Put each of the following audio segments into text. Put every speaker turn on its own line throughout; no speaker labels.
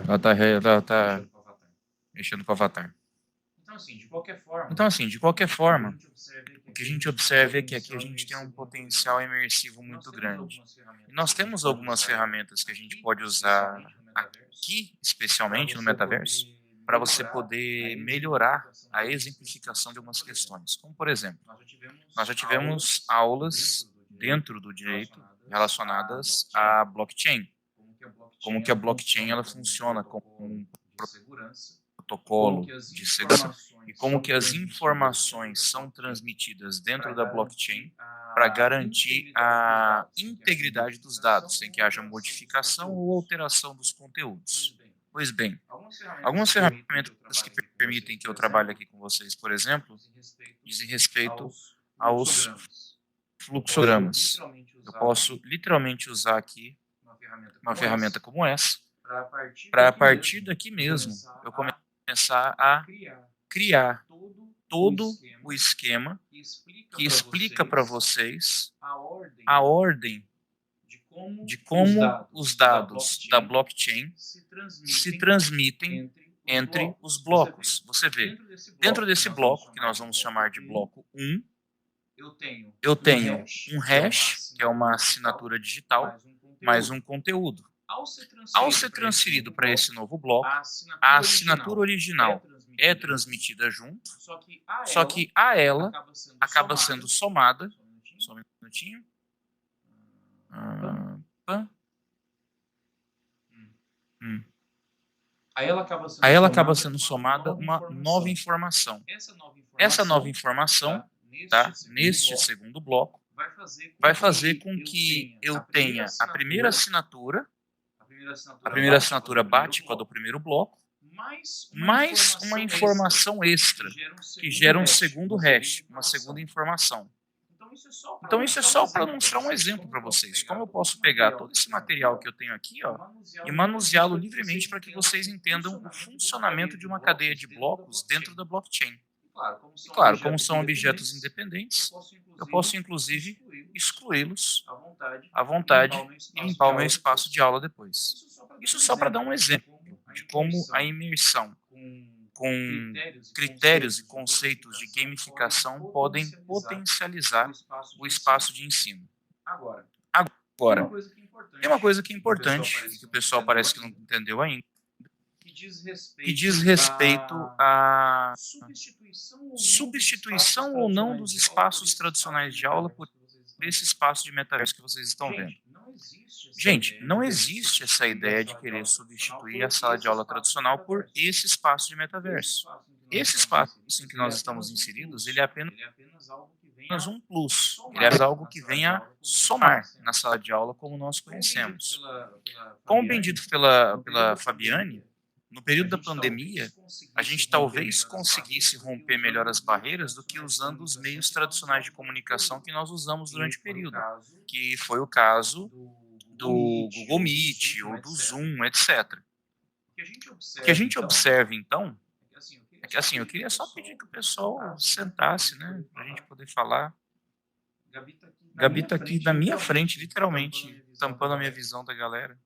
Ela tá mexendo com o avatar. Então, assim, de qualquer forma, o que a gente observa é que aqui a gente tem um potencial imersivo muito grande. E nós temos algumas ferramentas que a gente pode usar aqui, especialmente no metaverso, para você poder melhorar a exemplificação de algumas questões. Como, por exemplo, nós já tivemos aulas dentro do direito relacionadas à blockchain. Como que a blockchain ela funciona como um protocolo de segurança e como que as informações são transmitidas dentro da blockchain para garantir a integridade dos dados, sem que haja modificação ou alteração dos conteúdos. Pois bem, algumas ferramentas que permitem que eu trabalhe aqui com vocês, por exemplo, dizem respeito aos fluxogramas. Eu posso literalmente usar aqui uma ferramenta como essa, para a partir daqui mesmo eu começar a criar todo o esquema que explica para vocês a ordem de como os dados da blockchain se transmitem entre os blocos. Você vê, dentro desse bloco, que nós vamos chamar de bloco 1, eu tenho um hash, que é uma assinatura digital, mais um conteúdo. Ao ser transferido para esse novo bloco, a assinatura original é transmitida junto, só que a ela acaba sendo somada. Só um minutinho. Aí ela acaba sendo somada uma nova informação. Essa nova informação, tá, neste segundo bloco, vai fazer com que eu tenha a primeira assinatura bate com a do primeiro bloco, mais uma informação extra, que gera um segundo hash, uma segunda informação. Então isso é só para mostrar um exemplo para vocês, como eu posso pegar todo esse material que eu tenho aqui, ó, e manuseá-lo livremente para que vocês entendam o funcionamento de uma cadeia de blocos dentro da blockchain. E claro, como são objetos independentes, eu posso inclusive excluí-los à vontade e limpar o meu espaço de aula depois. Isso só para dar um exemplo de como a imersão com critérios e conceitos de gamificação podem potencializar o espaço de ensino. Agora, tem uma coisa que é importante e que o pessoal parece que não entendeu ainda, que diz respeito à substituição ou não dos espaços tradicionais de aula por esse espaço de metaverso que vocês estão vendo. Gente, não existe essa ideia de querer substituir a sala de aula tradicional por esse espaço de metaverso. Esse espaço em que nós estamos inseridos, ele é apenas um plus, ele é algo que vem a somar na sala de aula como nós conhecemos. Como bem dito pela Fabiane, no período da pandemia, a gente talvez conseguisse romper melhor as barreiras do que usando os meios tradicionais de comunicação que nós usamos durante o período, que foi o caso do Google Meet ou do Zoom, etc. O que a gente observa, então, é que assim, eu queria só pedir que o pessoal sentasse, né, para a gente poder falar. Gabi está aqui na minha frente, literalmente, tampando a minha visão da galera.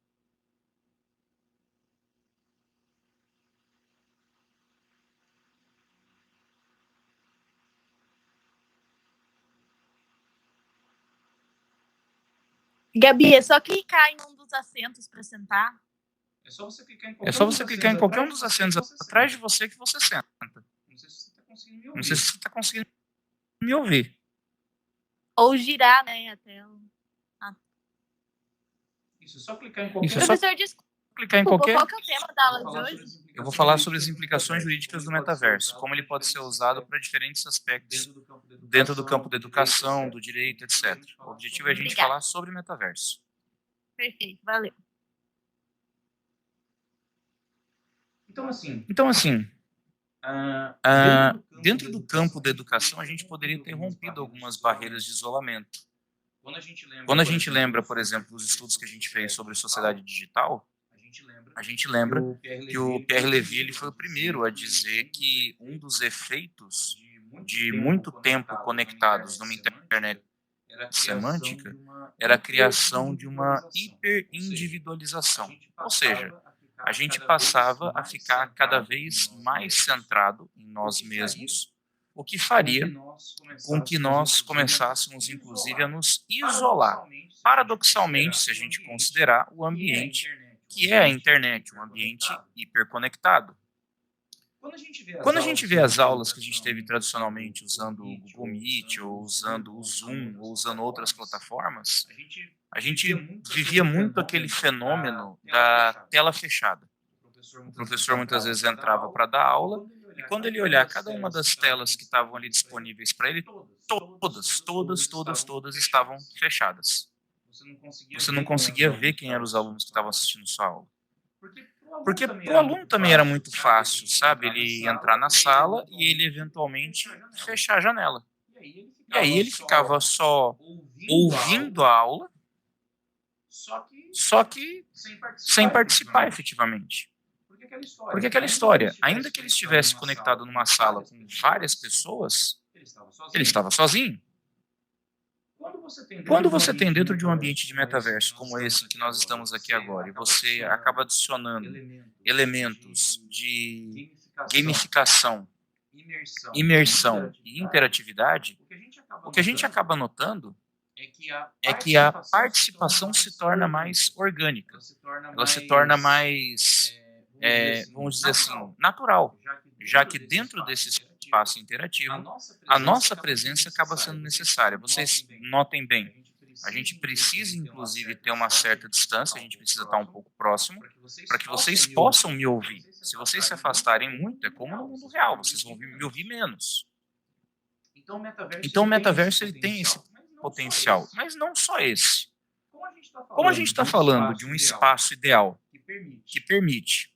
Gabi, é só clicar em um dos assentos para sentar.
É só você clicar em qualquer um dos assentos atrás de você que você senta. Não sei se você está conseguindo me ouvir.
Ou girar, né, até o...
Isso é só clicar em
Professor,
clicar em qualquer...
Qual que é o tema da aula de hoje?
Eu vou falar sobre as implicações jurídicas do metaverso, como ele pode ser usado para diferentes aspectos dentro do campo da educação, do direito, etc. O objetivo é a gente falar sobre metaverso.
Perfeito, valeu.
Então, assim, dentro do campo da educação, a gente poderia ter rompido algumas barreiras de isolamento. Quando a gente lembra, por exemplo, dos estudos que a gente fez sobre sociedade digital, a gente lembra que o Pierre Levy ele foi o primeiro a dizer que um dos efeitos de muito tempo conectados numa internet semântica era a criação de uma hiperindividualização. Ou seja, a gente passava a ficar cada vez mais centrado em nós mesmos, o que faria com que nós começássemos, inclusive, a nos isolar. Paradoxalmente, se a gente considerar o ambiente que é a internet, um ambiente hiperconectado. Quando a gente vê as aulas que a gente teve tradicionalmente usando o Google Meet, ou usando o Zoom, ou usando outras plataformas, a gente vivia muito aquele fenômeno da tela fechada. O professor muitas vezes entrava para dar aula, e quando ele olhar cada uma das telas que estavam ali disponíveis para ele, todas estavam fechadas. Você não conseguia ver quem eram os alunos que estavam assistindo sua aula. Porque para o aluno também era muito fácil, sabe? Ele entrar na sala e ele eventualmente fechar a janela. E aí ele ficava só ouvindo a aula, só que sem participar efetivamente. Porque aquela história, ainda que ele estivesse conectado numa sala com várias pessoas, ele estava sozinho. Quando você tem dentro de um ambiente de metaverso como esse que nós estamos aqui agora, e você acaba adicionando elementos de gamificação, imersão e interatividade, o que a gente acaba notando é que a participação se torna mais orgânica, ela se torna mais, vamos dizer assim, natural, já que dentro desse espaço interativo, a nossa presença acaba sendo necessária. Vocês notem bem, a gente precisa, inclusive, ter uma certa distância, a gente precisa estar um pouco próximo, para que vocês possam me ouvir. Se vocês se afastarem muito, é como no mundo real, vocês vão me ouvir menos. Então, o metaverso ele tem esse potencial, mas não só esse. Como a gente está falando de um espaço ideal que permite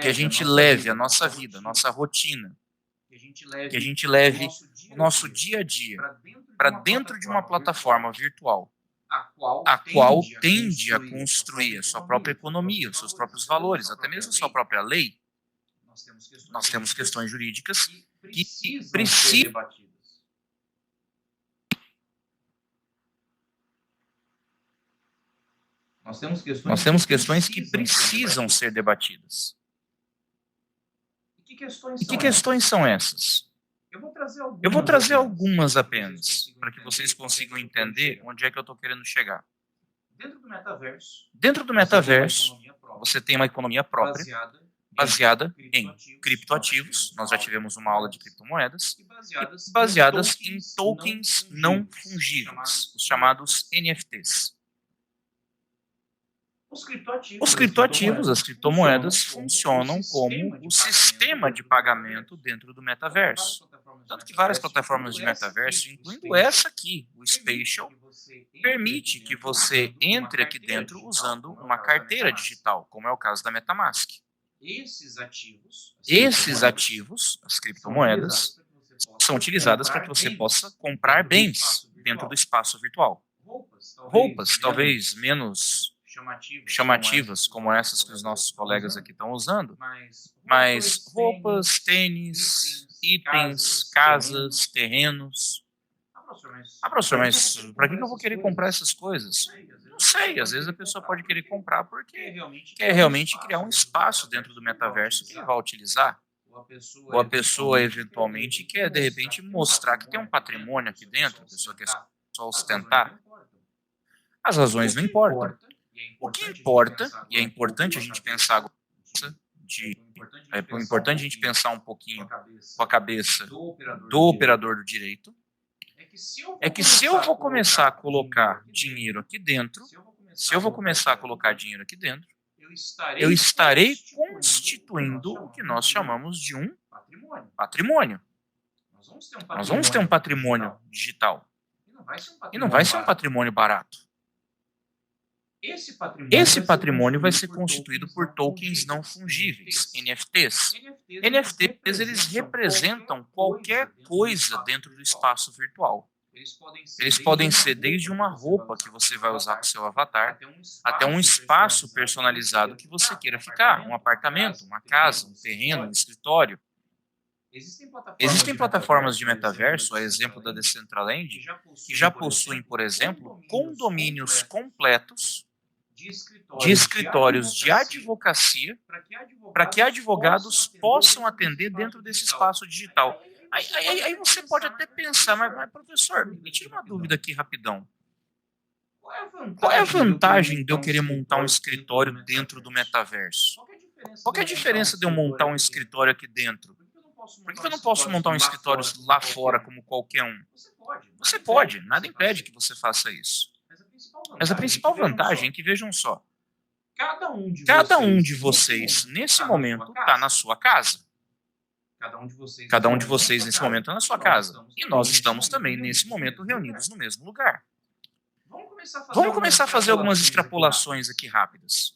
que a gente leve a nossa vida, a nossa rotina, que a gente leve o nosso dia a dia para dentro de uma plataforma virtual, a qual tende a construir a sua própria economia, os seus próprios valores, até mesmo a sua própria lei, nós temos questões jurídicas que precisam. Nós temos questões que precisam ser debatidas. E que questões são essas? Eu vou trazer algumas apenas, para que vocês consigam entender onde é que eu estou querendo chegar. Dentro do metaverso, você tem uma economia própria, baseada em criptoativos, nós já tivemos uma aula de criptomoedas, e baseadas em tokens não fungíveis, os chamados NFTs. Os criptoativos, as criptomoedas, funcionam como o sistema de pagamento dentro do metaverso. Tanto que várias plataformas de metaverso, incluindo essa aqui, o Spatial, permite que você entre aqui dentro usando uma carteira digital, como é o caso da MetaMask. Esses ativos, as criptomoedas, são utilizadas para que você possa comprar bens dentro do espaço virtual. Roupas, talvez menos chamativas como essas que os nossos colegas aqui estão usando, mas roupas, tênis, itens, casas, terrenos. Ah, professor, mas para que eu vou querer comprar essas coisas? Não sei, às vezes a pessoa pode querer comprar porque quer realmente criar um espaço dentro do metaverso que ele vai utilizar. Ou a pessoa eventualmente quer, de repente, mostrar que tem um patrimônio aqui dentro, a pessoa quer só ostentar. As razões não importam. O que importa, e é importante a gente pensar agora, é importante a gente pensar um pouquinho com a cabeça do operador do direito, é que se eu vou começar a colocar dinheiro aqui dentro, eu estarei constituindo o que nós chamamos de um patrimônio. Nós vamos ter um patrimônio digital. E não vai ser um patrimônio barato. Esse patrimônio vai ser constituído por tokens não fungíveis, NFTs. NFTs, eles representam qualquer coisa dentro do espaço virtual. Eles podem ser desde uma roupa que você vai usar com seu avatar, até um espaço personalizado que você queira ficar, um apartamento, uma casa, um terreno, um escritório. Existem plataformas de metaverso, a exemplo da Decentraland, que já possuem, por exemplo, condomínios completos de escritórios de advocacia para que advogados possam atender dentro desse espaço digital. Aí você pode até pensar, mas professor, me tira uma dúvida aqui rapidão. Qual é a vantagem de eu querer montar um escritório dentro do metaverso? Qual que é a diferença de eu montar um escritório aqui dentro? Por que eu não posso montar um escritório lá fora como qualquer um? Você pode, nada impede que você faça isso. Mas a principal vantagem é que, vejam só, cada um de vocês, nesse momento, está na sua casa. Cada um de vocês, nesse momento, está na sua casa. E nós estamos também, nesse momento, reunidos no mesmo lugar. Vamos começar a fazer algumas extrapolações aqui rápidas.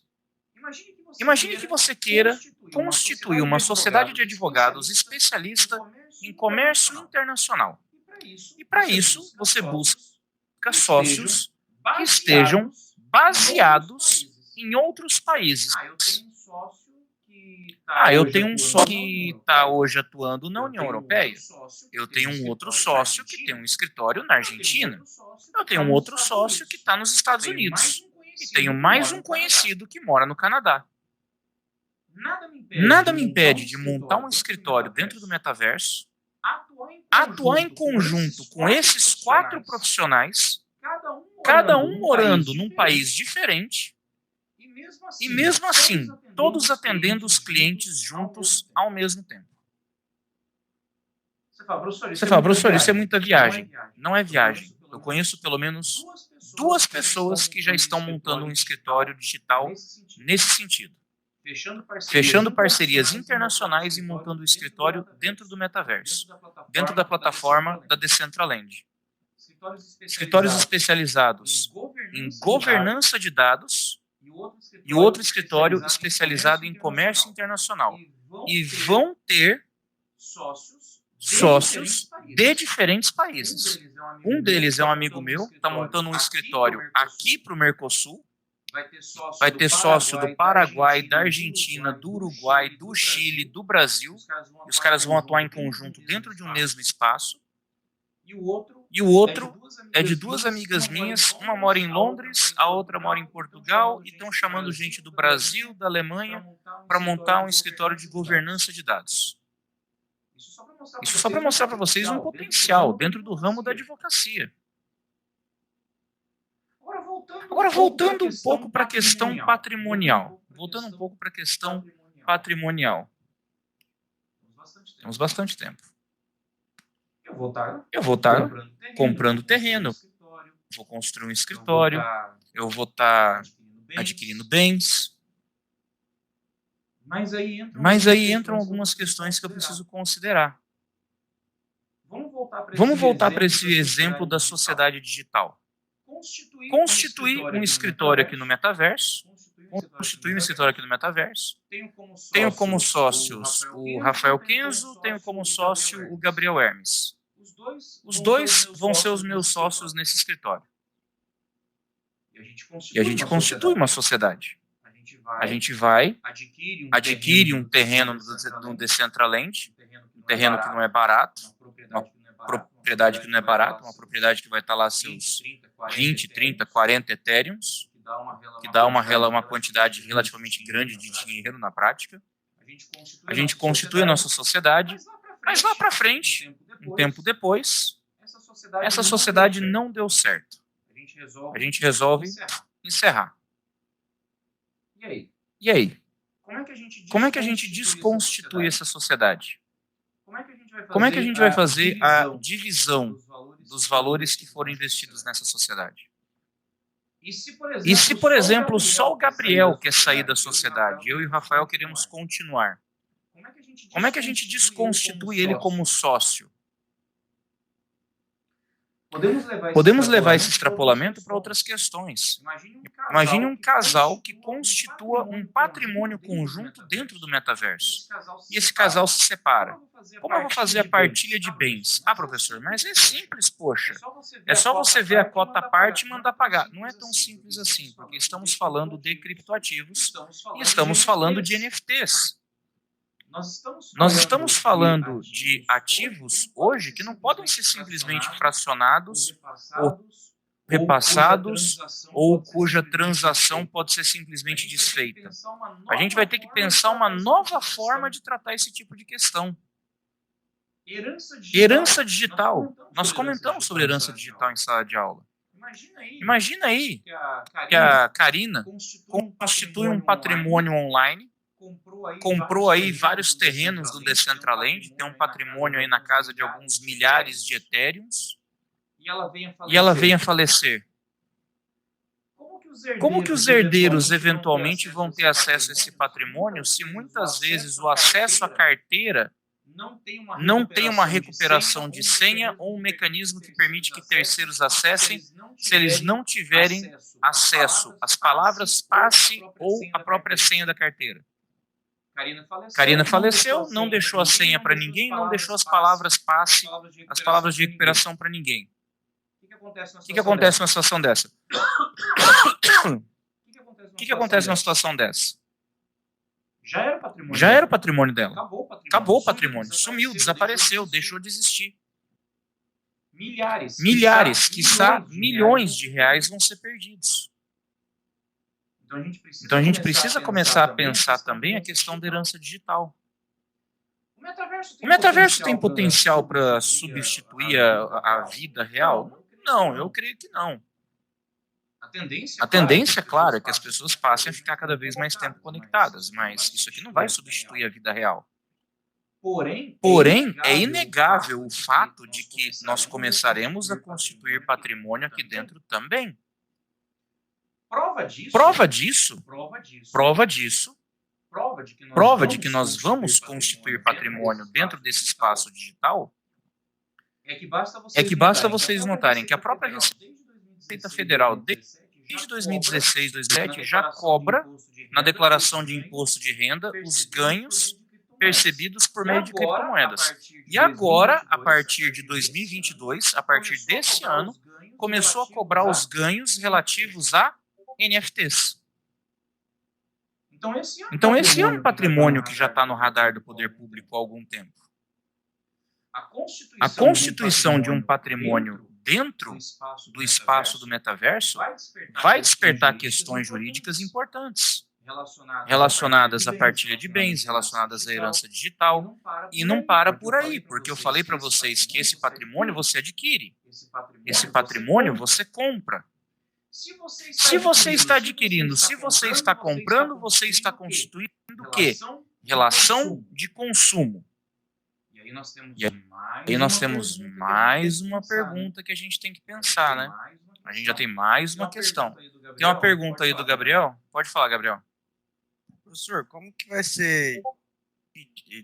Imagine que você queira constituir uma sociedade de advogados especialista em comércio internacional. E para isso, você busca sócios que estejam baseados em outros países. Eu tenho um sócio que está hoje atuando na União Europeia. Eu tenho um outro sócio que tem um escritório na Argentina. Eu tenho um outro sócio que está nos Estados Unidos. E tenho mais um conhecido que mora no Canadá. Nada me impede de montar um escritório dentro do metaverso, atuar em conjunto com esses 4 profissionais, cada um morando num país diferente, e mesmo assim, todos atendendo os clientes juntos ao mesmo tempo. Você fala, professor, isso é muita viagem. Não é viagem. Eu conheço pelo menos 2 pessoas que já estão montando um escritório digital nesse sentido. Fechando parcerias internacionais e montando o escritório dentro do metaverso, dentro da plataforma da Decentraland. Escritórios especializados em governança de dados e outro escritório especializado em comércio internacional. E vão ter sócios de diferentes países. Um deles é um amigo meu, está montando um escritório aqui para o Mercosul. Vai ter sócio do Paraguai, da Argentina, do Uruguai, do Chile, do Brasil. E os caras vão atuar em conjunto dentro de um mesmo espaço. E o outro é de 2 amigas minhas. Uma mora em Londres, a outra mora em Portugal. E estão chamando gente do Brasil, da Alemanha, para montar um escritório de governança de dados. Isso só para mostrar para vocês um potencial dentro do ramo da advocacia. Agora, voltando um pouco para a questão patrimonial. Temos bastante tempo. Eu vou estar comprando terreno. Vou construir um escritório. Eu vou estar adquirindo bens. Mas aí entram algumas questões que eu preciso considerar. Vamos voltar para esse exemplo da sociedade digital. Constituir um escritório aqui no metaverso. Tenho como sócios o Rafael Kenzo, tenho como sócio o Gabriel Hermes. Os dois vão ser os meus sócios nesse escritório. E a gente constitui uma sociedade. A gente vai, adquire um terreno no Decentraland, um terreno que não é barato, uma propriedade que não é barata, uma propriedade que vai estar lá seus 20, 30, 40 Ethereums, que dá uma quantidade relativamente grande de dinheiro na prática. A gente constitui a nossa sociedade, mas lá para frente, um tempo depois, essa sociedade não deu certo. A gente resolve encerrar. E aí? Como é que a gente desconstitui essa sociedade? Como é que a gente vai fazer a divisão dos valores que foram investidos nessa sociedade? E se, por exemplo, só o Gabriel quer sair da sociedade, eu e o Rafael queremos continuar, como é que a gente desconstitui ele como sócio? Podemos levar esse extrapolamento para outras questões. Imagine um casal que constitua um patrimônio conjunto dentro do metaverso. E esse casal se separa. Como eu vou fazer a partilha de bens? Ah, professor, mas é simples, poxa. É só você ver a cota à parte e mandar pagar. Não é tão simples assim, porque estamos falando de criptoativos e estamos falando de NFTs. Nós estamos falando de ativos hoje que não podem ser simplesmente fracionados repassados ou cuja transação pode ser simplesmente desfeita. A gente vai ter que pensar uma nova forma de tratar esse tipo de questão. Herança digital. Nós comentamos sobre herança digital em sala de aula. Imagina aí que a Karina constitui um patrimônio online, comprou aí vários terrenos do Decentraland, tem um patrimônio aí na casa de alguns milhares de Ethereums, e ela vem a falecer. Como que os herdeiros eventualmente vão ter acesso a esse patrimônio se muitas vezes o acesso à carteira não tem uma recuperação de senha ou um mecanismo que permite que terceiros acessem se eles não tiverem acesso às palavras passe ou à própria senha da carteira? Karina faleceu, não deixou a senha para ninguém, não deixou as palavras passe, as palavras de recuperação para ninguém. O que acontece numa situação dessa? O que acontece numa situação dessa? Já era o patrimônio dela. Acabou o patrimônio. Sumiu, desapareceu, deixou de existir. Milhares, quiçá milhões de reais vão ser perdidos. Então a gente precisa começar a pensar também a questão da herança digital. O metaverso tem potencial para substituir a vida real? Não, eu creio que não. A tendência, claro, é que as pessoas passem a ficar cada vez mais tempo conectadas, mas isso aqui não vai substituir a vida real. Porém, é inegável o fato de que nós começaremos a constituir patrimônio aqui dentro também. Prova de que nós vamos constituir patrimônio dentro desse espaço digital é que basta vocês notarem que a própria Receita Federal, desde 2016, 2017, já cobra na declaração de imposto de renda os ganhos percebidos por meio de criptomoedas. E agora, a partir de 2022, a partir desse ano, começou a cobrar os ganhos relativos a NFTs. Então esse é um patrimônio que já está no radar do poder público há algum tempo. A constituição de um patrimônio dentro do espaço do metaverso vai despertar questões jurídicas importantes, relacionadas à partilha de bens, relacionadas à herança digital, e não para por aí, porque eu falei para vocês que esse patrimônio você adquire, esse patrimônio você compra. Se você está adquirindo, se você está comprando, você está constituindo o quê? Relação de consumo. E aí nós temos mais uma pergunta que a gente tem que pensar, né? A gente já tem mais uma questão. Tem uma pergunta aí do Gabriel? Pode falar, Gabriel.
Professor, como que vai ser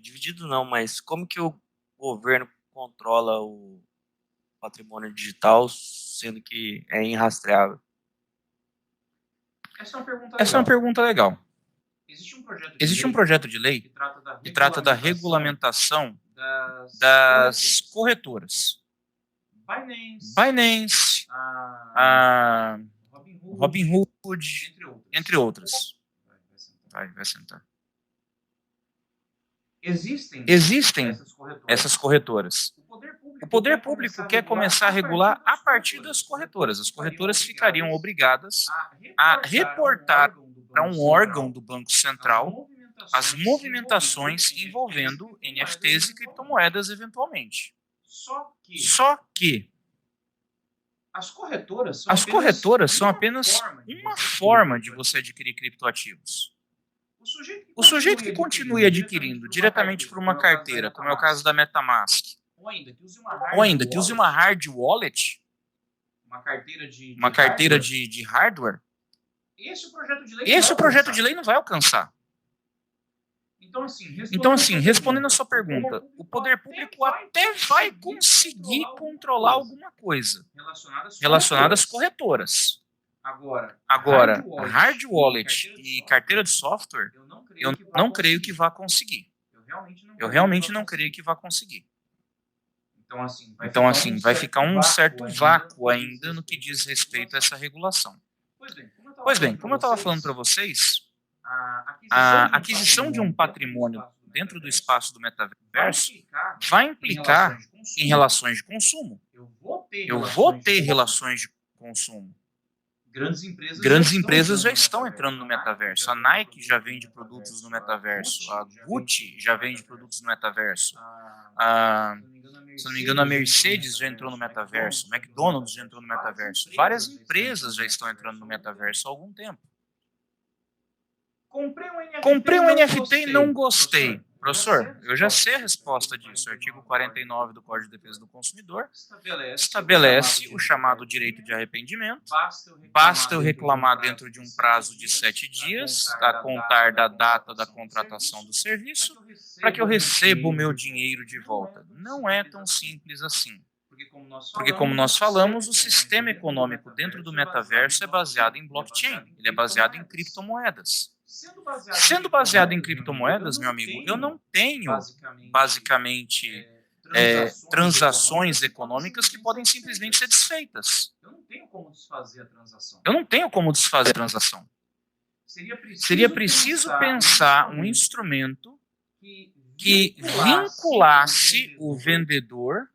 dividido não, mas como que o governo controla o patrimônio digital, sendo que é irrastreável?
Essa é uma pergunta legal. Existe um projeto de lei que trata da regulamentação das corretoras. Binance, Robinhood, entre outras. Vai sentar. Existem essas corretoras. O poder público quer começar a regular a partir das corretoras. As corretoras ficariam obrigadas a reportar para um órgão do Banco Central as movimentações envolvendo NFTs e criptomoedas eventualmente. Só que as corretoras são apenas uma forma de você adquirir criptoativos. O sujeito que continue adquirindo diretamente por uma carteira, como é o caso da MetaMask, ou ainda que use uma hard wallet, uma carteira de hardware, esse projeto de lei não vai alcançar. Então, assim, respondendo a sua pergunta, o poder público até vai conseguir controlar alguma coisa relacionada às corretoras. Agora, hard wallet e carteira de software, eu não creio que vá conseguir. Eu realmente não creio que vá conseguir. Então, assim, vai ficar um certo vácuo ainda no que diz respeito a essa regulação. Pois bem, como eu estava falando para vocês, a aquisição de um patrimônio dentro do espaço do metaverso vai implicar em relações de consumo. Eu vou ter relações de consumo.
Grandes empresas já estão entrando no
metaverso. A Nike já vende produtos no metaverso. A Gucci já vende produtos no metaverso. Se não me engano, a Mercedes já entrou no metaverso. O McDonald's já entrou no metaverso. Várias empresas já estão entrando no metaverso há algum tempo. Comprei um NFT e não gostei. Professor, eu já sei a resposta disso. O artigo 49 do Código de Defesa do Consumidor estabelece o chamado direito de arrependimento. Basta eu reclamar dentro de um prazo de 7 dias, a contar da data da contratação do serviço, para que eu receba o meu dinheiro de volta. Não é tão simples assim. Porque, como nós falamos, o sistema econômico dentro do metaverso é baseado em blockchain. Ele é baseado em criptomoedas. Sendo baseado em criptomoedas, meu amigo, eu não tenho, basicamente, transações econômicas que podem simplesmente ser desfeitas.
Eu não tenho como desfazer a transação.
Eu não tenho como desfazer a transação. Seria preciso pensar um instrumento que vinculasse o vendedor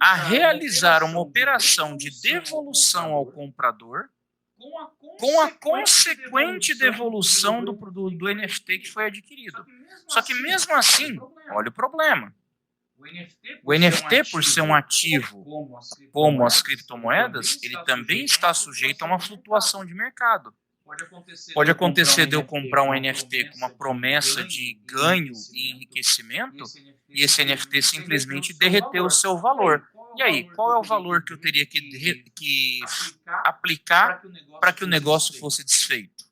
a realizar uma operação de devolução ao comprador com a consequente devolução do NFT que foi adquirido. Só que mesmo assim, olha o problema. O NFT, por ser um ativo como as criptomoedas, ele também está sujeito a uma flutuação de mercado. Pode acontecer de eu comprar um NFT com uma promessa de ganho e enriquecimento e esse NFT simplesmente derreter o seu valor. E aí, qual é o valor que eu teria que aplicar para que o negócio fosse desfeito?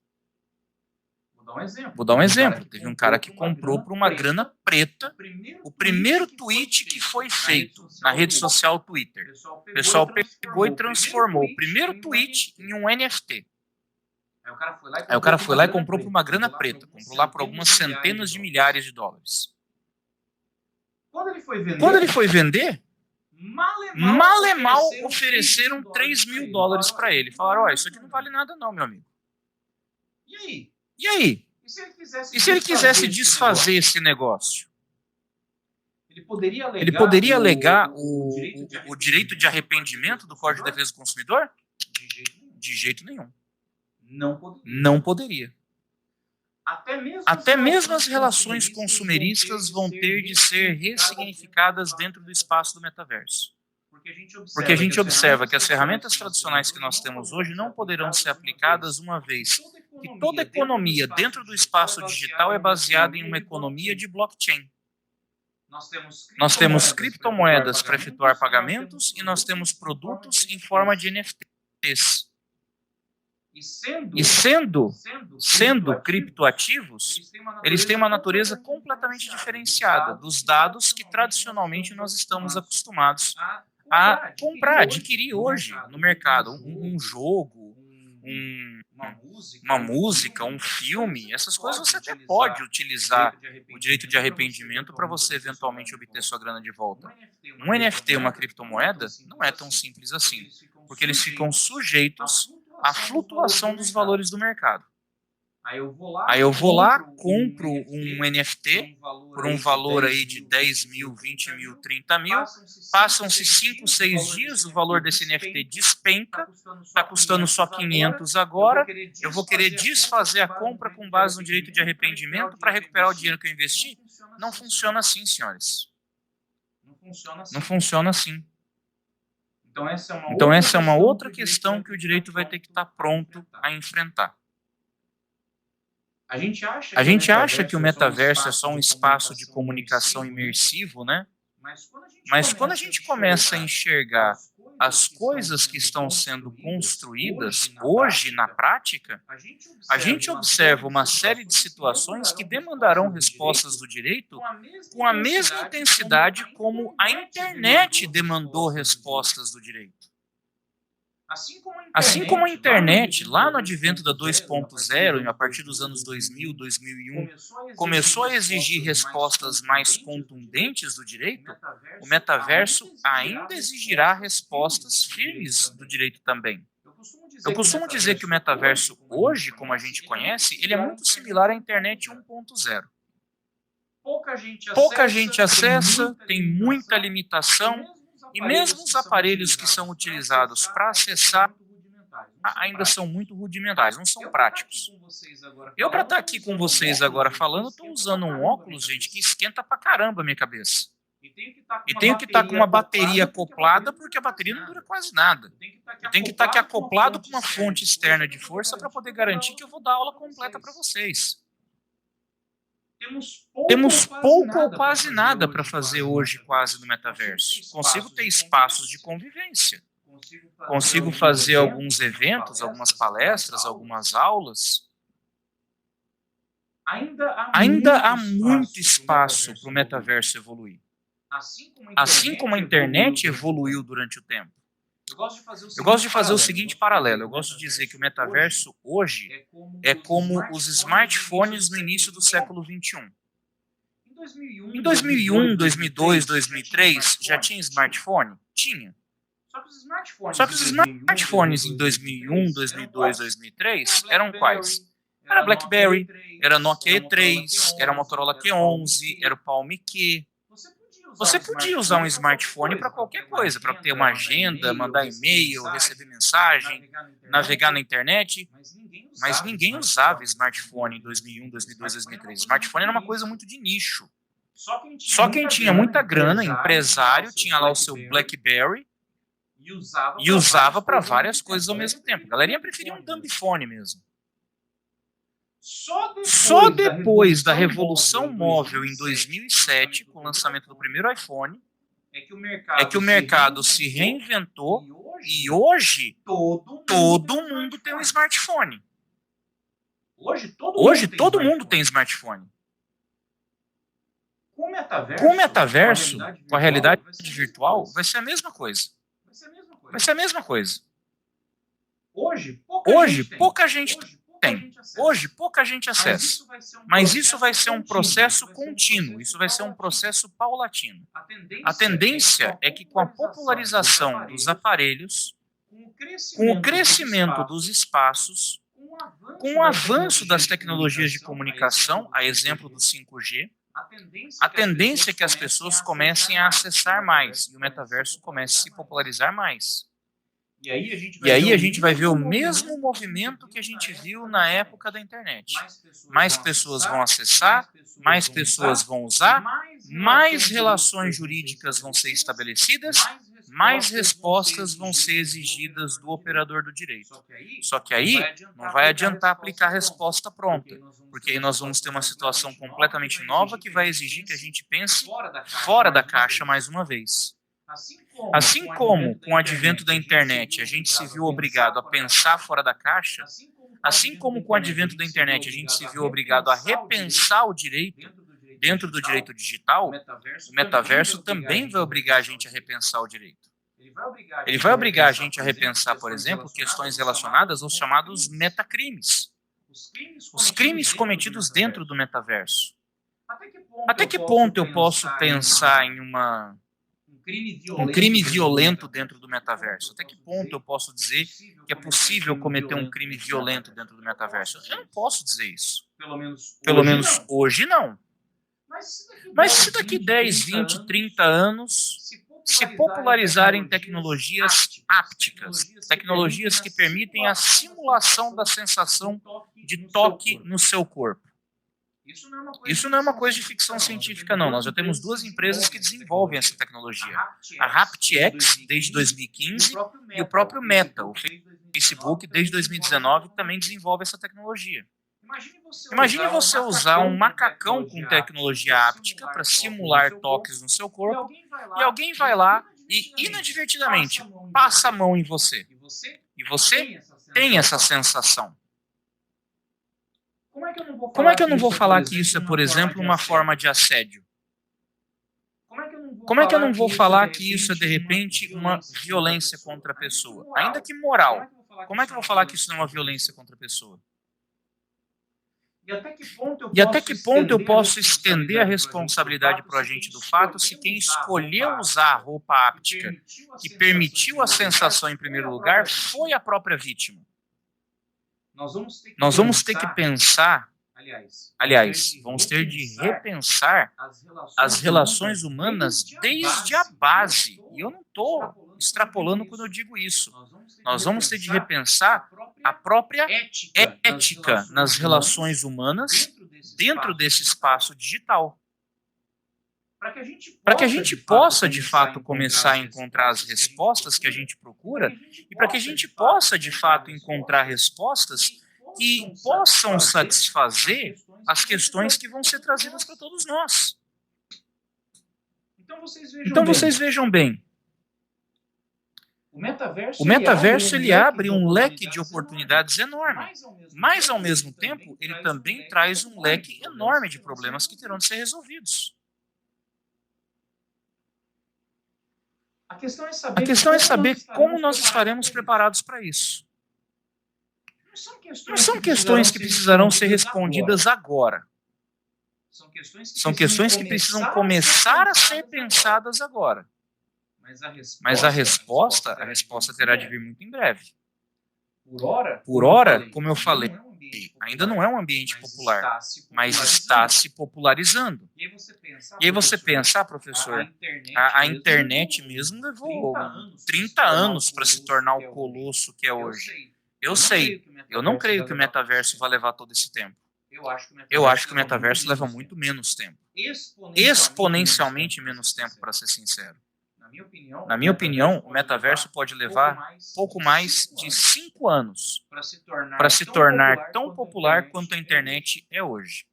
Vou dar um exemplo. Teve um cara que comprou por uma grana preta o primeiro tweet que foi feito na rede social Twitter. O pessoal pegou e transformou o primeiro tweet em um NFT. Aí o cara foi lá e comprou por uma grana preta. Comprou lá por algumas centenas de milhares de dólares. Quando ele foi vender, mal e mal ofereceram $3.000 para ele. Falaram, ó, isso aqui não vale nada não, meu amigo. E aí? E se ele quisesse desfazer esse negócio? Ele poderia alegar o direito de arrependimento do Código de Defesa do Consumidor? De jeito nenhum. Não poderia. Até mesmo as relações consumeristas vão ter de ser ressignificadas dentro do espaço do metaverso. Porque a gente observa que as ferramentas tradicionais que nós temos hoje não poderão ser aplicadas uma vez que toda economia dentro do espaço digital é baseada em uma economia de blockchain. Nós temos criptomoedas para efetuar pagamentos e nós temos produtos em forma de NFTs. E sendo criptoativos, eles têm uma natureza completamente diferenciada dos dados que tradicionalmente nós estamos acostumados a comprar, adquirir hoje no mercado. Um jogo, uma música, um filme, essas coisas você até pode utilizar o direito de arrependimento para você eventualmente obter sua grana de volta. Um NFT, uma criptomoeda, não é tão simples assim, porque eles ficam sujeitos à flutuação dos valores do mercado. Aí eu vou lá, compro um NFT por um valor aí de 10 mil, 20 mil, 30 mil, passam-se 5, 6 dias, o valor desse NFT despenca, está custando só 500 agora, eu vou querer desfazer a compra com base no direito de arrependimento para recuperar o dinheiro que eu investi? Não funciona assim, senhores. Não funciona assim. Então essa é uma outra questão que o direito vai ter que estar pronto a enfrentar. A gente acha que o metaverso é só um espaço de comunicação imersivo, né? Mas quando a gente começa a enxergar as coisas que estão sendo construídas hoje na prática, a gente observa uma série de situações que demandarão respostas do direito com a mesma intensidade como a internet demandou respostas do direito. Assim como a internet, lá no advento da 2.0, a partir dos anos 2000, 2001, começou a exigir respostas mais contundentes do direito, o metaverso ainda exigirá respostas firmes do direito também. Eu costumo dizer que o metaverso hoje, como a gente conhece, ele é muito similar à internet 1.0. Pouca gente acessa, tem muita limitação, e mesmo os aparelhos que são utilizados para acessar ainda são muito rudimentares, não são práticos. Eu, para estar aqui com vocês agora falando, estou usando um óculos, gente, que esquenta pra caramba a minha cabeça. E tenho que estar com uma bateria acoplada, porque a bateria não dura quase nada. Eu tenho que estar aqui acoplado com uma fonte externa de força para poder garantir que eu vou dar aula completa para vocês. Temos pouco ou quase nada para fazer hoje quase no metaverso. Consigo ter espaços de convivência. Consigo fazer alguns eventos, algumas palestras, algumas aulas. Ainda há muito espaço para o metaverso evoluir. Assim como a internet evoluiu durante o tempo. Eu gosto de fazer o seguinte paralelo. Eu gosto de dizer que o metaverso hoje é como os smartphones no início do século XXI. Em 2001, 2002, 2003, já tinha smartphone? Tinha. Só que os smartphones em 2001, 2002, 2003 eram quais? Era BlackBerry, era Nokia E3, era Motorola Q11, era o Palm Q. Você podia usar um smartphone para qualquer coisa, para ter uma agenda, mandar e-mail, receber mensagem, navegar na internet, mas ninguém usava smartphone em 2001, 2002, 2003. Smartphone era uma coisa muito de nicho. Só quem tinha muita grana, empresário, tinha lá o seu BlackBerry e usava para várias coisas ao mesmo tempo. A galerinha preferia um dumbphone mesmo. Só depois da revolução móvel em 2007, com o lançamento do primeiro iPhone, é que o mercado se reinventou e hoje todo mundo tem um smartphone. Hoje todo mundo tem smartphone. Com o metaverso, com a realidade virtual, vai ser a mesma coisa. Vai ser a mesma coisa. Hoje pouca gente tem. Hoje, pouca gente acessa. Mas isso vai ser um processo contínuo, isso vai ser um processo paulatino. A tendência é que com a popularização dos aparelhos, com o crescimento dos espaços, com o avanço das tecnologias de comunicação, a exemplo do 5G, a tendência é que as pessoas comecem a acessar mais e o metaverso comece a se popularizar mais. E aí a gente vai ver o mesmo movimento que a gente viu na época da internet. Mais pessoas vão acessar, mais pessoas vão usar, mais relações jurídicas vão ser estabelecidas, mais respostas vão ser exigidas do operador do direito. Só que aí não vai adiantar aplicar a resposta pronta, porque aí nós vamos ter uma situação completamente nova que vai exigir que a gente pense fora da caixa mais uma vez. Assim como, com o advento da internet, a gente se viu obrigado a pensar fora da caixa, assim como com o advento da internet a gente se viu obrigado a repensar o direito dentro do direito digital, o metaverso também vai obrigar a gente a repensar o direito. Ele vai obrigar a gente a repensar, por exemplo, questões relacionadas aos chamados metacrimes. Os crimes cometidos dentro do metaverso. Até que ponto eu posso pensar em um crime violento dentro do metaverso? Até que ponto eu posso dizer que é possível cometer um crime violento dentro do metaverso? Eu não posso dizer isso. Pelo menos hoje não. Mas se daqui 10, 20, 30 anos se popularizarem tecnologias ápticas, tecnologias que permitem a simulação da sensação de toque no seu corpo. Isso não é uma coisa de ficção científica, não. Nós já temos duas empresas que desenvolvem essa tecnologia. A haptX, desde 2015, e o próprio Meta, o Facebook, desde 2019, também desenvolve essa tecnologia. Imagine você usar um macacão com tecnologia áptica para simular toques no seu corpo, e alguém vai lá e, inadvertidamente, passa a mão em você. E você tem essa sensação. Como é que eu não vou falar que isso é, por exemplo, uma forma de assédio? Como é que eu não vou falar que isso é, de repente, uma violência contra a pessoa? Ainda que moral. Como é que eu vou falar que isso não é uma violência contra a pessoa? E até que ponto eu posso estender a responsabilidade para o agente do fato se quem escolheu usar a roupa áptica que permitiu a sensação em primeiro lugar foi a própria vítima? Nós vamos ter que pensar, aliás, vamos ter de repensar as relações humanas desde a base. E eu não estou extrapolando quando eu digo isso. nós vamos ter de repensar a própria ética nas relações humanas dentro desse espaço digital. Para que a gente possa, de fato, começar a encontrar as respostas que a gente procura e para que a gente possa, de fato, encontrar respostas que possam satisfazer as questões que vão ser trazidas para todos nós. Então, vocês vejam bem. O metaverso ele abre um leque de oportunidades enorme, mas, ao mesmo tempo, ele também traz um leque enorme de problemas que terão de ser resolvidos. A questão é saber como nós estaremos preparados para isso. Não são questões que precisarão ser respondidas agora. São questões que precisam começar a ser pensadas agora. Mas a resposta terá de vir muito em breve. Por ora, como eu falei, ainda não é um ambiente popular, mas está se popularizando. E aí você pensa, professor, a internet mesmo levou 30 anos para se tornar o colosso que é hoje. Eu sei, eu não creio que o metaverso vai levar todo esse tempo. Eu acho que o metaverso leva muito menos tempo. Exponencialmente menos tempo, para ser sincero. Na minha opinião, o metaverso pode levar pouco mais de 5 anos para se tornar tão popular quanto a internet é hoje.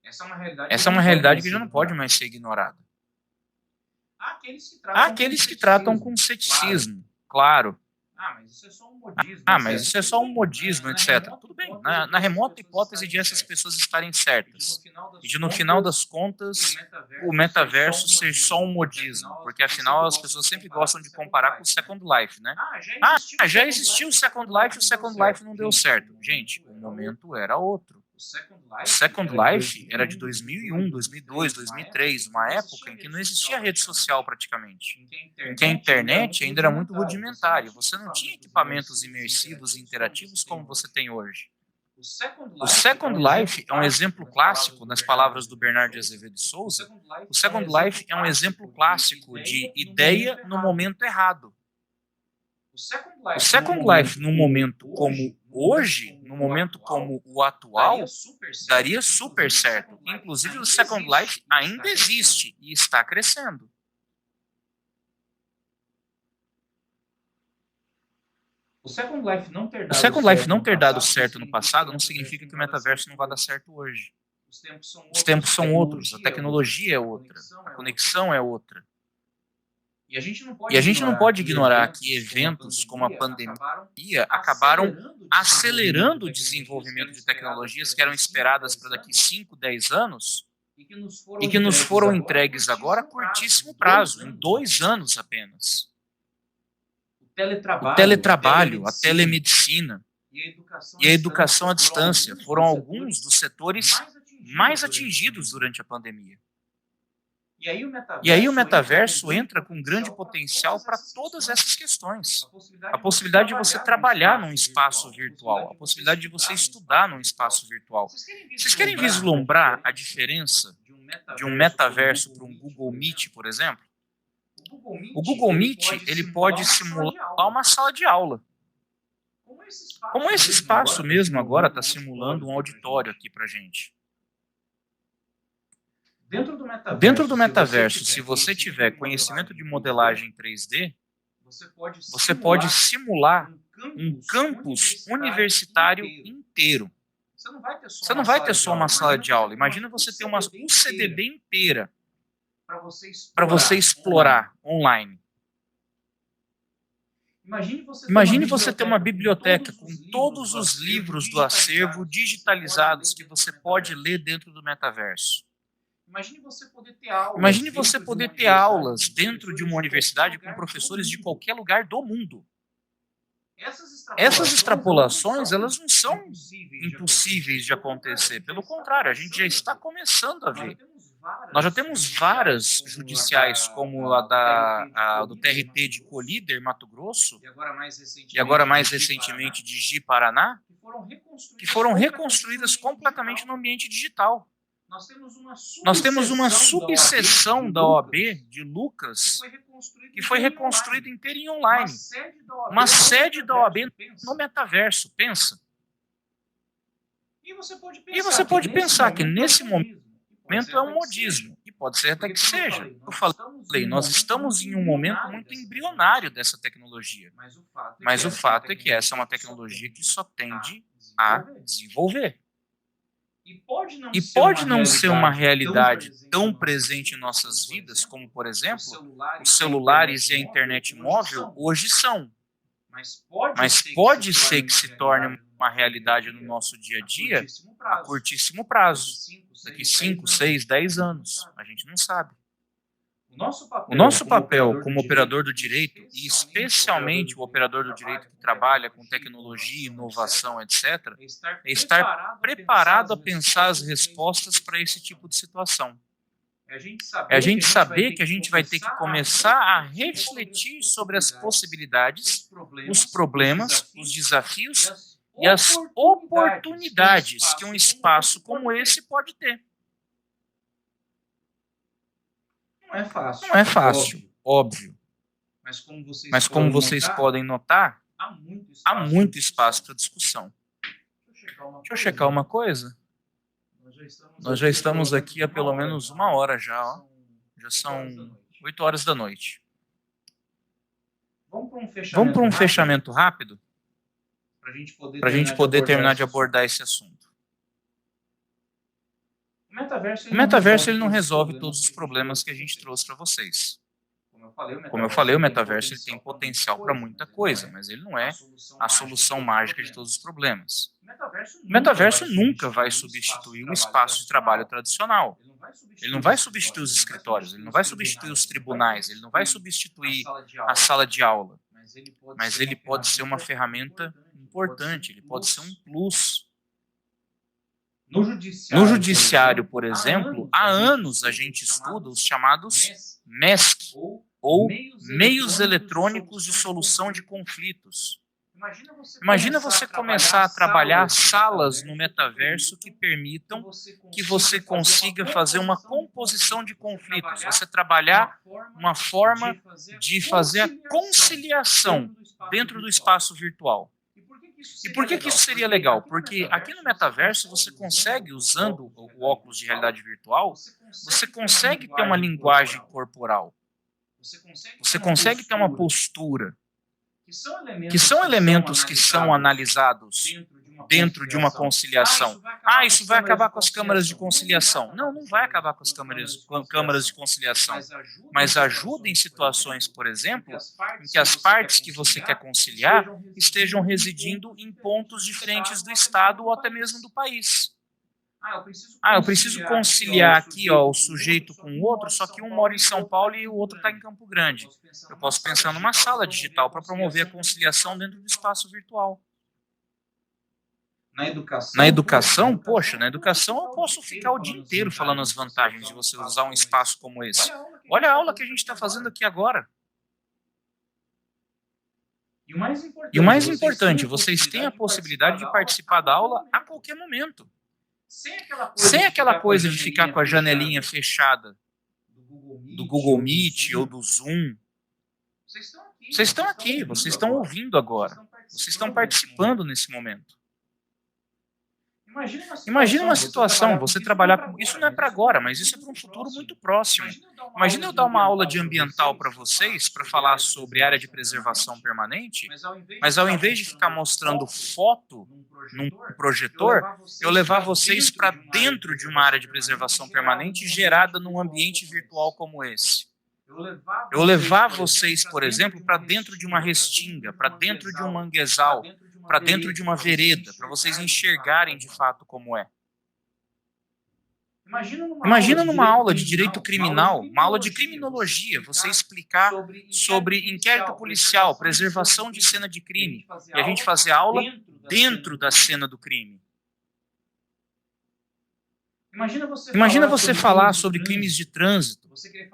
Essa é uma realidade que já não pode mais ser ignorada. Há aqueles que tratam com ceticismo, claro. Mas isso é só um modismo, etc. Tudo bem, na remota hipótese de essas pessoas estarem certas, e de no final das contas o metaverso ser só um modismo, porque afinal as pessoas sempre gostam de comparar com o Second Life, né? Já existiu o Second Life não deu certo. Gente, o momento era outro. O Second Life era de 2001, 2002, 2003, uma época em que não existia rede social praticamente, em que a internet ainda era muito rudimentar, você não tinha equipamentos imersivos e interativos como você tem hoje. O Second Life é um exemplo clássico, nas palavras do Bernardo de Azevedo de Souza, o Second Life é um exemplo clássico de ideia no momento errado. O Second Life, num momento como hoje, num momento como o atual, daria super certo. Inclusive, o Second Life ainda existe e está crescendo. O Second Life não ter dado certo no passado não significa que o metaverso não vai dar certo hoje. Os tempos são outros, a tecnologia é outra, a conexão é outra. E a gente não pode ignorar que eventos como a pandemia acabaram acelerando o desenvolvimento de tecnologias que eram esperadas para daqui 5, 10 anos e que nos foram entregues agora a curtíssimo prazo, em 2 anos apenas. O teletrabalho, a telemedicina e a educação à distância foram alguns dos setores mais atingidos durante a pandemia. E aí o metaverso entra com grande potencial para todas essas questões. A possibilidade de você trabalhar num espaço virtual, a possibilidade de você estudar num espaço virtual. Vocês querem vislumbrar a diferença de um metaverso para um Google Meet, por exemplo? O Google Meet ele pode simular uma sala de aula. Como esse espaço mesmo agora está simulando um auditório aqui para a gente. Dentro do metaverso, se você tiver conhecimento de modelagem 3D, você pode simular um campus universitário inteiro. Você não vai ter só uma sala de aula. Imagina você ter uma UCDB inteira para você explorar online. Imagine você ter uma biblioteca com todos os livros do acervo digitalizados que você pode ler dentro do metaverso. Imagine você poder ter aulas dentro de uma universidade com professores de qualquer lugar do mundo. Essas extrapolações, elas não são impossíveis de acontecer. Pelo contrário, a gente já está começando a ver. Nós já temos várias judiciais, como a do TRT de Colíder, Mato Grosso, e agora mais recentemente de Ji, Paraná, que foram reconstruídas completamente no ambiente digital. Nós temos uma subseção da OAB de Lucas que foi reconstruída inteira em online. Uma sede da OAB no metaverso, pensa. E você pode pensar que nesse momento é um modismo, e pode ser até que seja. Eu falei, nós estamos em um momento muito embrionário dessa tecnologia, mas o fato é que essa é uma tecnologia que só tende a desenvolver. E pode não ser uma realidade tão presente em nossas vidas, como, por exemplo, os celulares e a internet móvel hoje são. Mas pode ser que se torne uma realidade no nosso dia a dia a curtíssimo prazo. Daqui 5, 6, 10 anos. A gente não sabe. O nosso papel como operador do direito, e especialmente o operador do direito que trabalha com tecnologia, inovação, etc., é estar preparado a pensar as respostas para esse tipo de situação. É a gente saber que a gente vai ter que começar a refletir sobre as possibilidades, os problemas, os desafios e as oportunidades que um espaço como esse pode ter. Não é fácil, óbvio. Mas como vocês podem notar, há muito espaço para discussão. Deixa eu checar uma coisa. Nós já estamos aqui há pelo menos 1 hora já, ó. Já são 8 horas da noite. Vamos para um fechamento rápido? Para a gente poder terminar de abordar esse assunto. O metaverso ele não resolve todos os problemas que a gente trouxe para vocês. Como eu falei, o metaverso ele tem potencial para muita coisa, mas ele não é a solução mágica de todos os problemas. O metaverso nunca vai substituir o espaço de trabalho tradicional. Ele não vai substituir os escritórios, ele não vai substituir os tribunais, ele não vai substituir a sala de aula. Mas ele pode ser uma ferramenta importante, ele pode ser um plus. No judiciário, por exemplo, há anos a gente estuda os chamados MESC, ou Meios Eletrônicos de Solução de Conflitos. Imagina você começar a trabalhar salas no metaverso que permitam que você consiga fazer uma composição de conflitos, você trabalhar uma forma de fazer a conciliação dentro do espaço virtual. E por que isso seria legal? Porque aqui no metaverso você consegue, usando o óculos de realidade virtual, você consegue ter uma linguagem corporal. Você consegue ter uma postura. Que são elementos que são analisados dentro de uma conciliação. Ah, isso vai acabar com as câmaras de conciliação. Não, não vai acabar com as câmaras de conciliação. Mas ajuda em situações, por exemplo, em que as partes que você quer conciliar estejam residindo em pontos diferentes do Estado ou até mesmo do país. Eu preciso conciliar aqui ó, o sujeito com o outro, só que um mora em São Paulo e o outro está em Campo Grande. Eu posso pensar numa sala digital para promover a conciliação dentro do espaço virtual. Na educação, poxa, na educação eu posso ficar o dia inteiro falando as vantagens de você usar um espaço como esse. Olha a aula que a gente está fazendo aqui agora. E o mais importante, vocês têm a possibilidade de participar da aula a qualquer momento. Sem aquela coisa de ficar com a janelinha fechada do Google Meet ou do Zoom. Vocês estão aqui, vocês estão ouvindo agora. Vocês estão participando nesse momento. Imagina uma situação, você trabalhar com... Isso não é para agora, mas isso é para um futuro muito próximo. Imagina eu dar uma aula de ambiental para vocês, para falar sobre área de preservação permanente, mas ao invés de ficar mostrando foto num projetor, eu levar vocês para dentro de uma área de preservação permanente gerada num ambiente virtual como esse. Eu levar vocês, por exemplo, para dentro de uma restinga, para dentro de um manguezal, para dentro de uma vereda, para vocês enxergarem de fato como é. Imagina numa aula de direito criminal, uma aula de criminologia, você explicar sobre inquérito policial, preservação de cena de crime, e a gente fazer aula dentro da cena do crime. Imagina você falar sobre crimes de trânsito.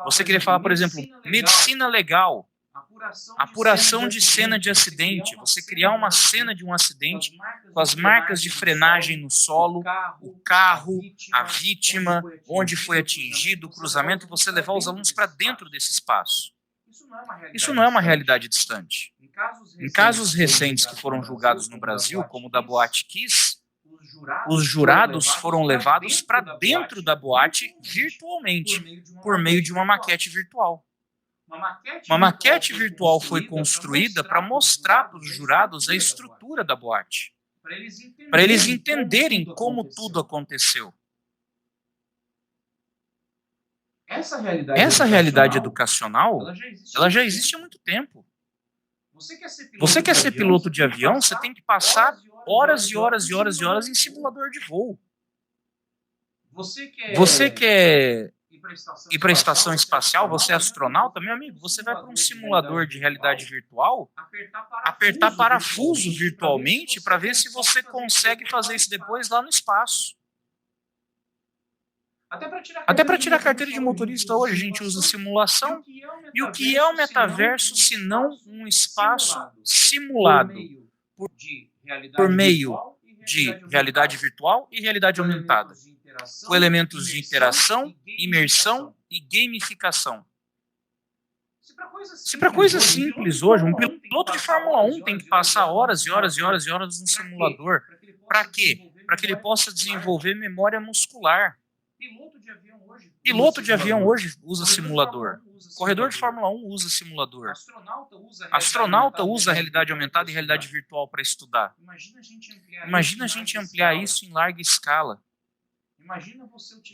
Você querer falar, por exemplo, medicina legal, Apuração de cena de acidente. Você criar uma cena de um acidente com as marcas de frenagem no solo, o carro, a vítima, onde foi atingido, o cruzamento, e você levar os alunos para dentro desse espaço. Isso não é uma realidade distante. Em casos recentes que foram julgados no Brasil, como o da Boate Kiss, os jurados foram levados para dentro da boate virtualmente, por meio de uma maquete virtual. Uma maquete virtual foi construída para mostrar para os jurados a estrutura da boate, para eles entenderem como tudo aconteceu. Essa realidade educacional, ela já existe há muito tempo. Você quer ser piloto de avião, você tem que passar horas e horas e horas e horas em simulador de voo. Você quer ir para a estação espacial, você é astronauta, meu amigo, você vai para um simulador de realidade virtual, apertar parafuso virtualmente para ver se você consegue fazer isso depois lá no espaço. Até para tirar a carteira de motorista hoje a gente usa simulação. E o que é o metaverso se não um espaço simulado por meio de realidade virtual e realidade aumentada, com elementos de interação, imersão e gamificação. Se para coisas simples hoje, um piloto de Fórmula 1 tem que passar horas e horas e horas e horas no simulador. Para quê? Para que ele possa desenvolver memória muscular. Piloto de avião hoje usa simulador. Corredor de Fórmula 1 usa simulador. Astronauta usa realidade aumentada e realidade virtual para estudar. Imagina a gente ampliar isso em larga escala.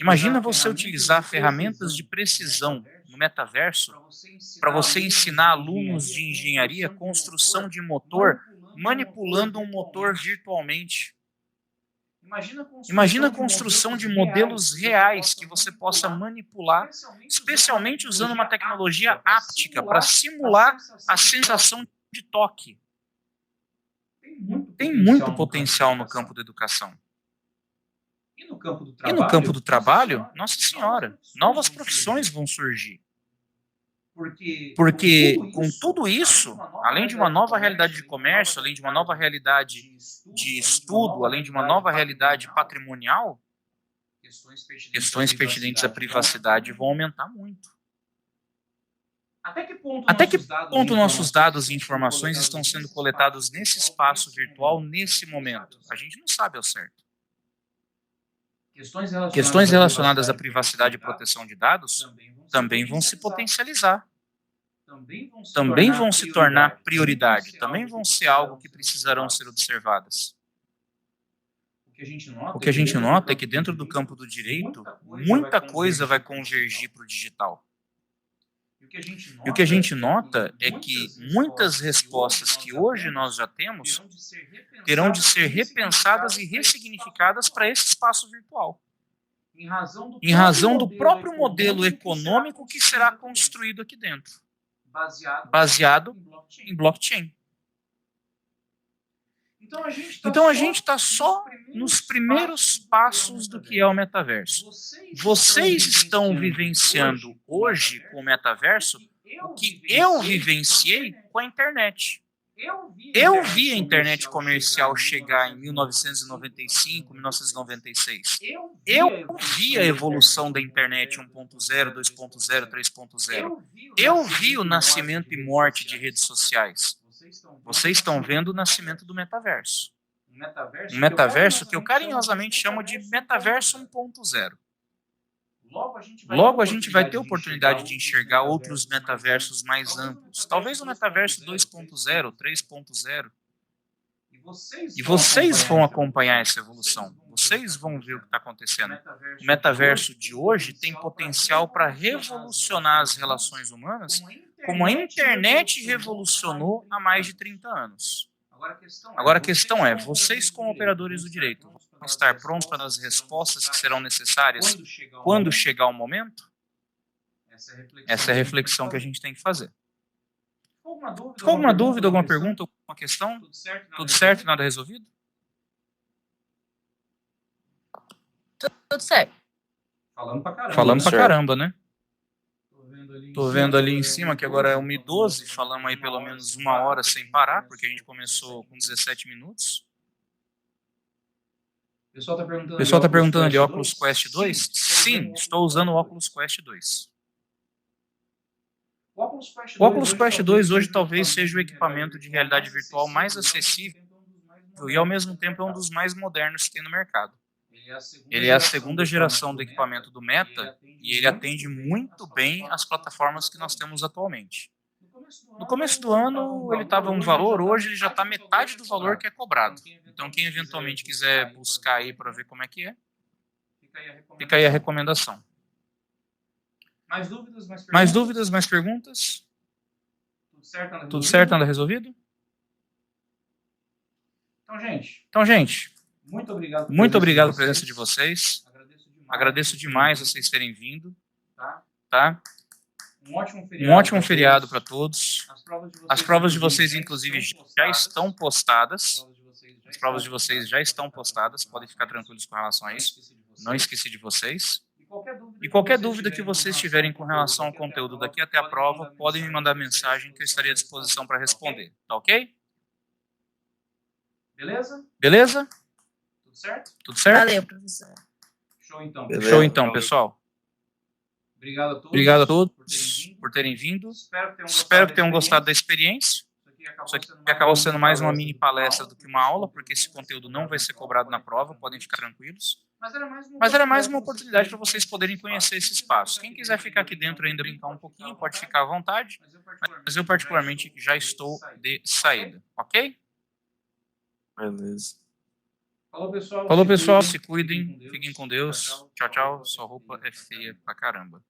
Imagina você utilizar ferramentas de precisão no metaverso para você ensinar alunos de engenharia construção de motor manipulando um motor virtualmente. Imagina a construção de modelos reais que você possa manipular, especialmente usando uma tecnologia áptica para simular a sensação de toque. Tem muito potencial no campo da educação. E no campo do trabalho, nossa senhora, novas profissões vão surgir. Porque com tudo isso, além de uma nova realidade de comércio, além de uma nova realidade de estudo, além de uma nova realidade patrimonial, questões pertinentes à privacidade vão aumentar muito. Até que ponto nossos dados e informações estão sendo coletados nesse espaço virtual, nesse momento? A gente não sabe ao certo. Questões relacionadas à privacidade e proteção de dados também vão se potencializar. Também vão se tornar prioridade, também vão ser algo que precisarão ser observadas. O que a gente nota é que dentro do campo do direito, muita coisa vai convergir para o digital. E o que a gente nota é que muitas respostas que hoje nós já temos terão de ser repensadas e ressignificadas para esse espaço virtual. Em razão do próprio modelo econômico que será construído aqui dentro, baseado em blockchain. Então a gente está só nos primeiros passos do que é o metaverso. Vocês estão vivenciando hoje com o metaverso o que eu vivenciei com a internet. Eu vi a internet comercial chegar em 1995, 1996. Eu vi a evolução da internet 1.0, 2.0, 3.0. Eu vi o nascimento e morte de redes sociais. Vocês estão vendo o nascimento do metaverso. Um metaverso que eu carinhosamente chamo de metaverso 1.0. Logo a gente vai ter a oportunidade de enxergar outros metaversos mais amplos. Talvez o metaverso 2.0, 3.0. E vocês vão acompanhar essa evolução. Vocês vão ver o que está acontecendo. O metaverso de hoje tem potencial para revolucionar as relações humanas como a internet revolucionou há mais de 30 anos. Agora a questão é, vocês como operadores do direito vão estar prontos para as respostas que serão necessárias quando chegar o momento? Essa é a reflexão que a gente tem que fazer. Ficou alguma dúvida, alguma pergunta, alguma questão? Tudo certo, nada resolvido?
Tudo certo.
Falamos pra caramba, né? Tô vendo ali em cima que agora é 1h12, falamos aí pelo menos 1 hora sem parar, porque a gente começou com 17 minutos.
O pessoal
O pessoal tá perguntando ali, Oculus Quest 2? Sim, estou usando o Oculus Quest 2.
O
O Oculus Quest 2 hoje talvez seja o equipamento de realidade virtual mais acessível e ao mesmo tempo é um dos mais modernos que tem no mercado. Ele é a segunda geração do equipamento do Meta e ele atende muito bem as plataformas que nós temos atualmente. No começo do ano ele estava um valor, hoje ele já está metade do valor que é cobrado. Então quem eventualmente quiser buscar aí para ver como é que é, fica aí a recomendação. Mais dúvidas, mais perguntas? Tudo certo, anda resolvido? Então, gente, muito obrigado pela presença de vocês. Agradeço demais vocês terem vindo. Tá? Um ótimo feriado para todos. As provas de vocês, inclusive, já estão postadas. As provas de vocês já estão postadas. Podem ficar tranquilos com relação a isso. Não esqueci de vocês. E qualquer dúvida que vocês tiverem com relação ao conteúdo daqui até a prova, podem me mandar mensagem que eu estarei à disposição para responder. Tá ok? Beleza? Tudo certo?
Valeu, professor.
Show então, pessoal. Obrigado a todos por terem vindo. Espero que tenham gostado da experiência. Isso aqui acabou sendo mais uma mini palestra do que uma aula, porque esse conteúdo não vai ser cobrado na prova, podem ficar tranquilos. Mas era mais uma oportunidade para vocês poderem conhecer esse espaço. Quem quiser ficar aqui dentro e ainda brincar um pouquinho, pode ficar à vontade. Mas eu particularmente já estou de saída, ok?
Beleza.
Falou, pessoal. Se cuidem. Fiquem com Deus. Tchau, tchau. Sua roupa é feia pra caramba.